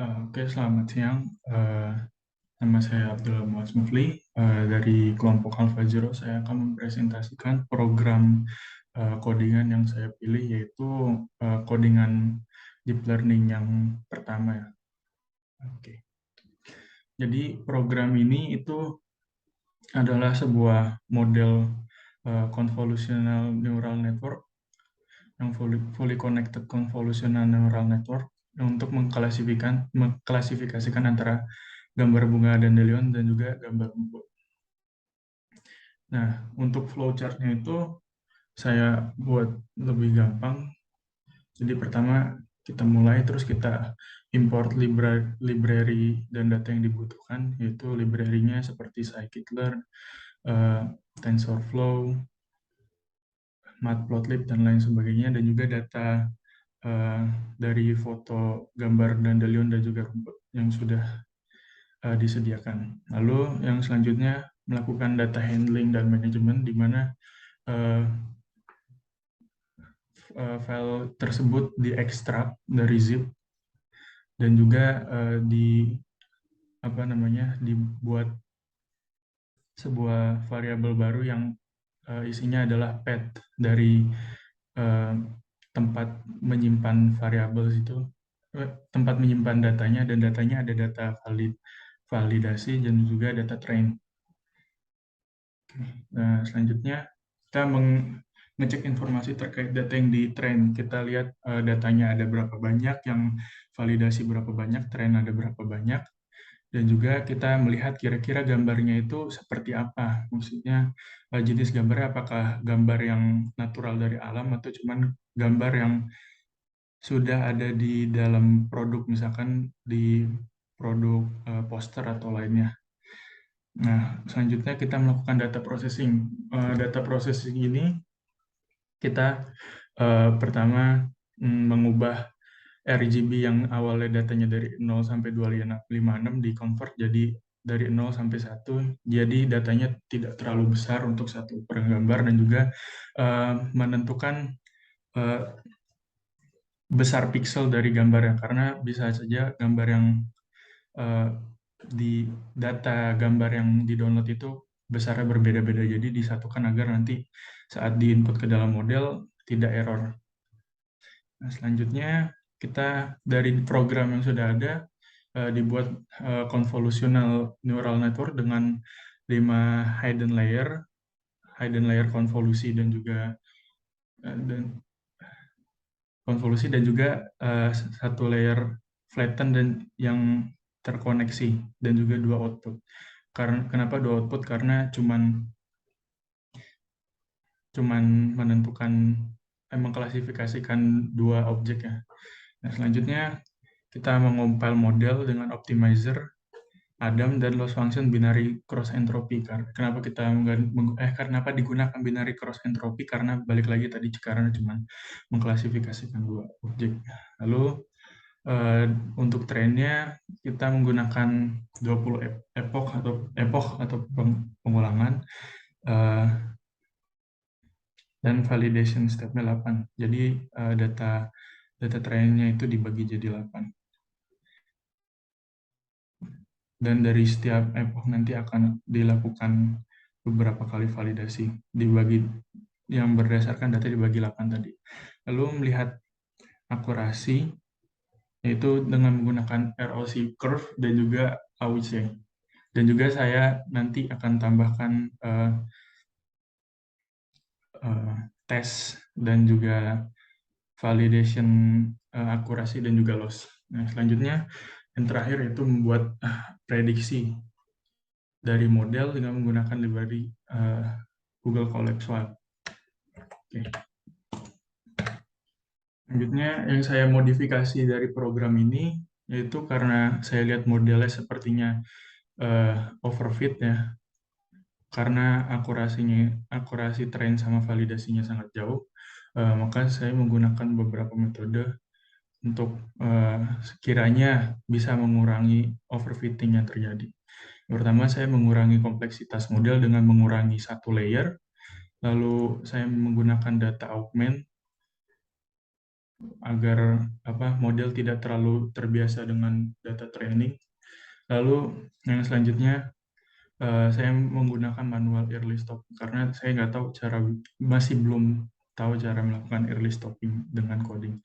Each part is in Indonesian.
Oke, selamat siang. Nama saya Abdullah Muaz Mufli. Dari kelompok Alpha Zero, saya akan mempresentasikan program codingan yang saya pilih, yaitu codingan deep learning yang pertama ya. Oke. Jadi program ini itu adalah sebuah model convolutional neural network yang fully connected convolutional neural network untuk mengklasifikasikan antara gambar bunga dandelion dan juga gambar rumput. Nah, untuk flowchart-nya itu saya buat lebih gampang. Jadi pertama kita mulai, terus kita import library dan data yang dibutuhkan, yaitu library-nya seperti scikit-learn, TensorFlow, Matplotlib, dan lain sebagainya, dan juga data dari foto gambar dandelion dan juga rumput yang sudah disediakan. Lalu yang selanjutnya melakukan data handling dan manajemen, di mana file tersebut diekstrak dari zip dan juga dibuat sebuah variabel baru yang isinya adalah path dari tempat menyimpan variabel itu, tempat menyimpan datanya, dan datanya ada data validasi dan juga data train. Nah, selanjutnya kita mengecek informasi terkait data yang di train. Kita lihat datanya ada berapa banyak, yang validasi berapa banyak, train ada berapa banyak, dan juga kita melihat kira-kira gambarnya itu seperti apa. Maksudnya jenis gambarnya apakah gambar yang natural dari alam atau cuman gambar yang sudah ada di dalam produk, misalkan di produk poster atau lainnya. Nah, selanjutnya kita melakukan data processing. Data processing ini kita pertama mengubah RGB yang awalnya datanya dari 0 sampai 256 di-convert jadi dari 0 sampai 1. Jadi datanya tidak terlalu besar untuk satu gambar, dan juga menentukan besar pixel dari gambarnya, karena bisa saja gambar yang di data gambar yang di-download itu besarnya berbeda-beda, jadi disatukan agar nanti saat di-input ke dalam model tidak error. Nah, selanjutnya kita dari program yang sudah ada dibuat convolutional neural network dengan 5 hidden layer konvolusi dan juga satu layer flatten dan yang terkoneksi, dan juga 2 output. Kenapa 2 output? Karena cuman mengklasifikasikan 2 objek ya. Nah, selanjutnya kita mengompil model dengan optimizer, Adam, dan loss function binary cross entropy. Kenapa digunakan binary cross entropy? Karena balik lagi tadi, karena cuma mengklasifikasikan 2 objek. Lalu untuk trainnya kita menggunakan 20 epoch atau pengulangan, dan validation step-nya 8. Jadi data trainnya itu dibagi jadi 8. Dan dari setiap epoch nanti akan dilakukan beberapa kali validasi, yang berdasarkan data dibagi 8 tadi. Lalu melihat akurasi, yaitu dengan menggunakan ROC curve dan juga AUC. Dan juga saya nanti akan tambahkan tes dan juga validation akurasi dan juga loss. Nah, selanjutnya yang terakhir yaitu membuat prediksi dari model dengan menggunakan library Google Colab Swap. Oke. Selanjutnya yang saya modifikasi dari program ini, yaitu karena saya lihat modelnya sepertinya overfit ya, karena akurasi train sama validasinya sangat jauh, maka saya menggunakan beberapa metode untuk sekiranya bisa mengurangi overfitting yang terjadi. Pertama, saya mengurangi kompleksitas model dengan mengurangi satu layer, lalu saya menggunakan data augment agar model tidak terlalu terbiasa dengan data training. Lalu yang selanjutnya saya menggunakan manual early stopping karena saya nggak tahu masih belum tahu cara melakukan early stopping dengan coding.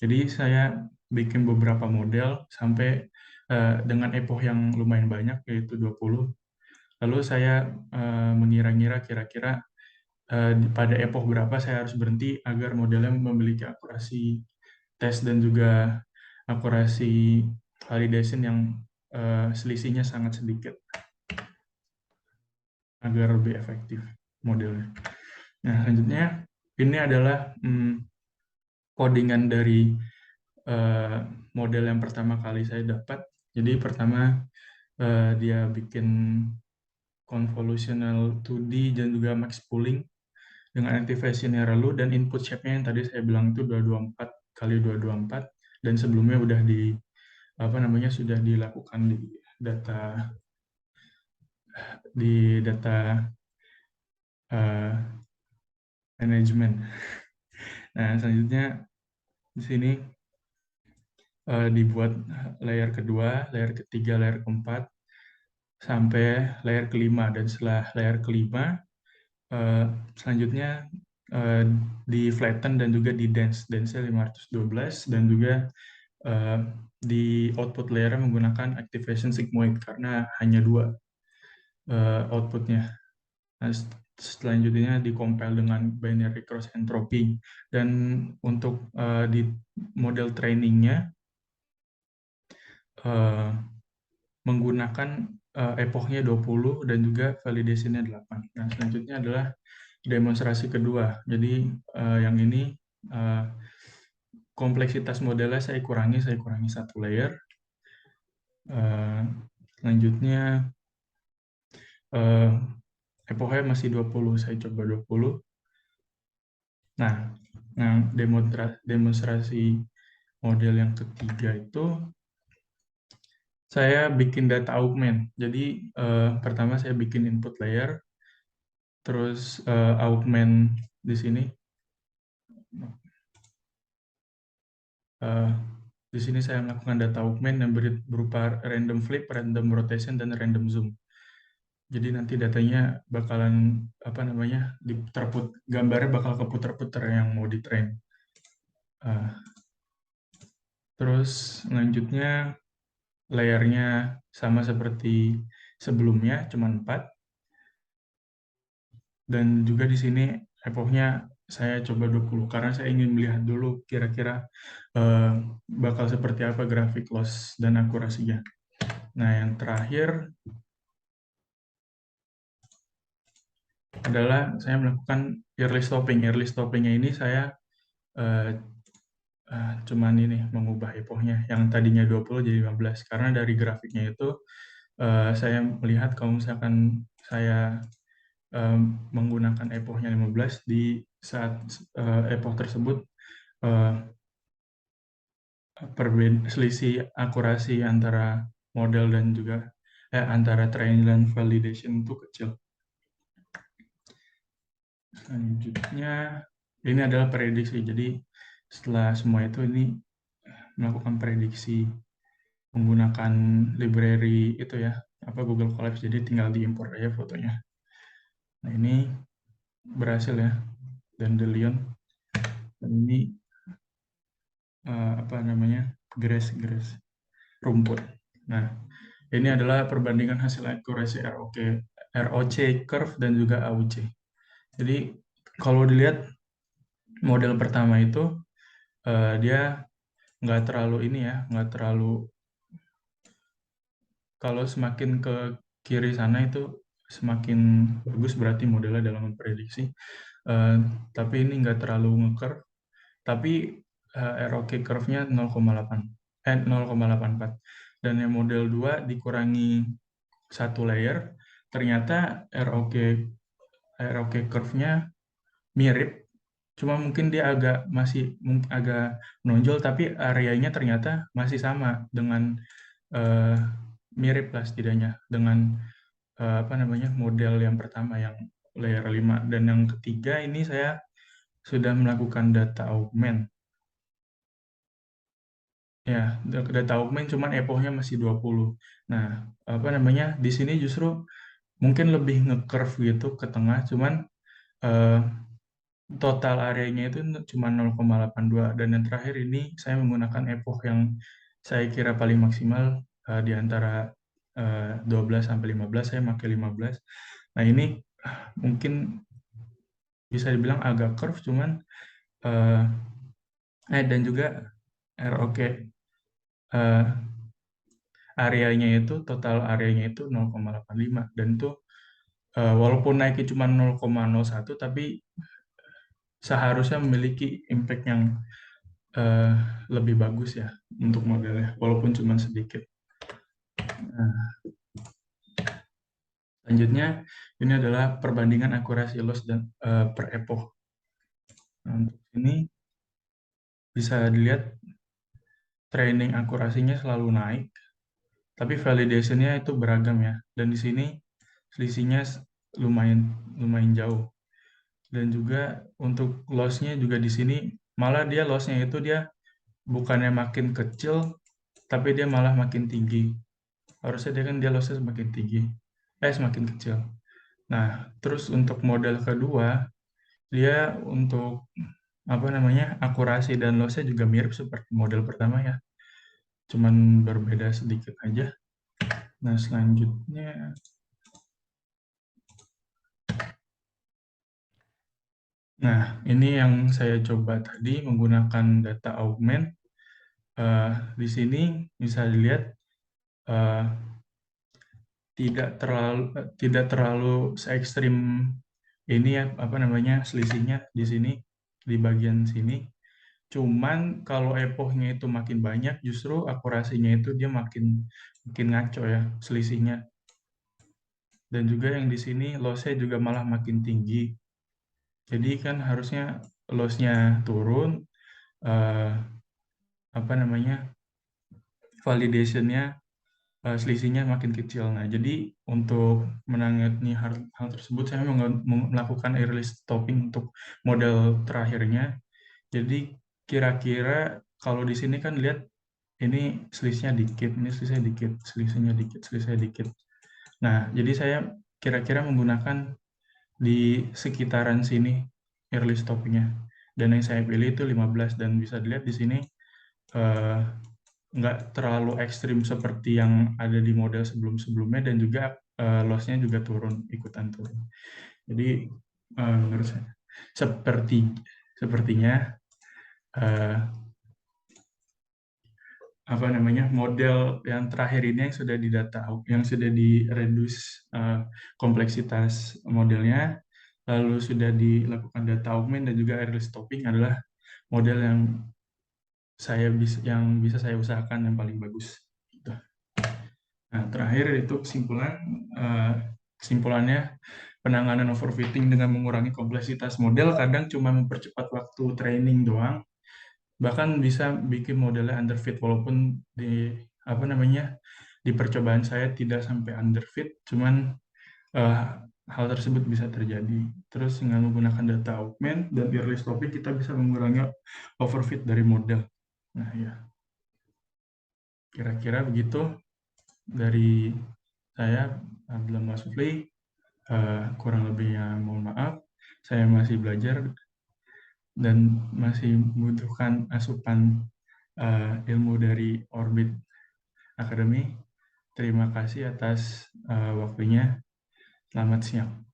Jadi saya bikin beberapa model sampai dengan epoch yang lumayan banyak, yaitu 20. Lalu saya mengira-ngira kira-kira pada epoch berapa saya harus berhenti agar modelnya memiliki akurasi tes dan juga akurasi validation yang selisihnya sangat sedikit agar lebih efektif modelnya. Nah, selanjutnya ini adalah codingan dari eh, model yang pertama kali saya dapat. Jadi pertama dia bikin convolutional 2D dan juga max pooling dengan activation relu dan input shape-nya yang tadi saya bilang itu 224 kali 224 dan sebelumnya udah sudah dilakukan data di data eh, management. Nah, selanjutnya di sini dibuat layer kedua, layer ketiga, layer keempat, sampai layer kelima. Dan setelah layer kelima, selanjutnya di flatten dan juga di dense. Dense-nya 512 dan juga di output layer menggunakan activation sigmoid karena hanya dua outputnya. Nah, selanjutnya di-compile dengan binary cross entropy. Dan untuk di model trainingnya menggunakan epochnya 20 dan juga validation-nya 8. Nah, selanjutnya adalah demonstrasi kedua. Jadi yang ini kompleksitas modelnya saya kurangi satu layer. Selanjutnya epochnya masih 20, saya coba 20. Nah, demonstrasi model yang ketiga itu saya bikin data augment. Jadi pertama saya bikin input layer, terus augment di sini. Di sini saya melakukan data augment yang berupa random flip, random rotation, dan random zoom. Jadi nanti datanya bakalan gambarnya bakal keputar-putar yang mau di train. Terus selanjutnya layernya sama seperti sebelumnya, cuma 4. Dan juga di sini epochnya saya coba 20 karena saya ingin melihat dulu kira-kira bakal seperti apa grafik loss dan akurasinya. Nah, yang terakhir adalah saya melakukan early stopping. Early stoppingnya ini saya cuman ini mengubah epochnya yang tadinya 20 jadi 15 karena dari grafiknya itu saya melihat kalau misalkan saya menggunakan epochnya 15 di saat epoch tersebut selisih akurasi antara model dan juga antara training dan validation itu kecil. Selanjutnya ini adalah prediksi. Jadi setelah semua itu ini melakukan prediksi menggunakan library itu ya, Google Colab. Jadi tinggal diimport aja fotonya. Nah, ini berhasil ya, dandelion. Dan ini grass rumput. Nah, ini adalah perbandingan hasil akurasi ROC curve dan juga AUC. Jadi kalau dilihat model pertama itu dia nggak terlalu kalau semakin ke kiri sana itu semakin bagus berarti modelnya dalam memprediksi. Tapi ini nggak terlalu nge-curve. Tapi ROC curve-nya 0,84. Dan yang model 2 dikurangi satu layer, ternyata ROC curve-nya mirip, cuma mungkin dia masih agak menonjol, tapi areanya ternyata masih sama dengan mirip lah setidaknya dengan model yang pertama yang layer 5. Dan yang ketiga ini saya sudah melakukan data augment. Ya, data augment cuman epochnya masih 20. Nah, apa namanya? Di sini justru mungkin lebih nge-curve gitu ke tengah, cuman eh, total areanya itu cuma 0,82 dan yang terakhir ini saya menggunakan epoch yang saya kira paling maksimal di antara 12 sampai 15, saya pakai 15. Nah, ini mungkin bisa dibilang agak curve cuman eh dan juga ROK eh, areanya itu total areanya itu 0,85 dan itu walaupun naiknya cuma 0,01 tapi seharusnya memiliki impact yang eh, lebih bagus ya untuk modelnya walaupun cuma sedikit. Nah, selanjutnya ini adalah perbandingan akurasi loss dan per epoch. Nah, untuk ini bisa dilihat training akurasinya selalu naik, tapi validation-nya itu beragam ya. Dan di sini selisihnya lumayan lumayan jauh. Dan juga untuk loss-nya juga di sini malah dia loss-nya itu dia bukannya makin kecil, tapi dia malah makin tinggi. Harusnya dia kan dia loss-nya semakin tinggi, semakin kecil. Nah, terus untuk model kedua, dia untuk apa namanya akurasi dan loss-nya juga mirip seperti model pertama ya, cuman berbeda sedikit aja. Nah, selanjutnya, nah ini yang saya coba tadi menggunakan data augment. Di sini bisa dilihat eh, tidak terlalu se ekstrim ini ya apa namanya selisihnya di sini di bagian sini. Cuman kalau epochnya itu makin banyak, justru akurasinya itu dia makin makin ngaco ya selisihnya. Dan juga yang di sini loss-nya juga malah makin tinggi. Jadi kan harusnya loss-nya turun, eh, apa namanya validation-nya selisihnya makin kecil. Nah, jadi untuk menangani hal tersebut, saya melakukan early stopping untuk model terakhirnya. Jadi kira-kira kalau di sini kan lihat ini selisihnya dikit, ini selisihnya dikit, selisihnya dikit, selisihnya dikit. Nah, jadi saya kira-kira menggunakan di sekitaran sini early stoppingnya. Dan yang saya pilih itu 15 dan bisa dilihat di sini eh, nggak terlalu ekstrim seperti yang ada di model sebelum-sebelumnya dan juga loss-nya juga ikutan turun. Jadi menurut saya sepertinya eh, apa namanya model yang terakhir ini yang sudah didata yang sudah di reduce kompleksitas modelnya lalu sudah dilakukan data augment dan juga early stopping adalah model yang bisa saya usahakan yang paling bagus. Gitu. Nah, terakhir itu kesimpulannya penanganan overfitting dengan mengurangi kompleksitas model kadang cuma mempercepat waktu training doang, bahkan bisa bikin modelnya underfit walaupun di apa namanya di percobaan saya tidak sampai underfit, cuman eh, hal tersebut bisa terjadi. Terus dengan menggunakan data augment dan early stopping kita bisa mengurangi overfit dari model. Nah ya, kira-kira begitu dari saya, Abdullah Masufli. Kurang lebihnya mohon maaf. Saya masih belajar dan masih membutuhkan asupan ilmu dari Orbit Academy. Terima kasih atas waktunya. Selamat siang.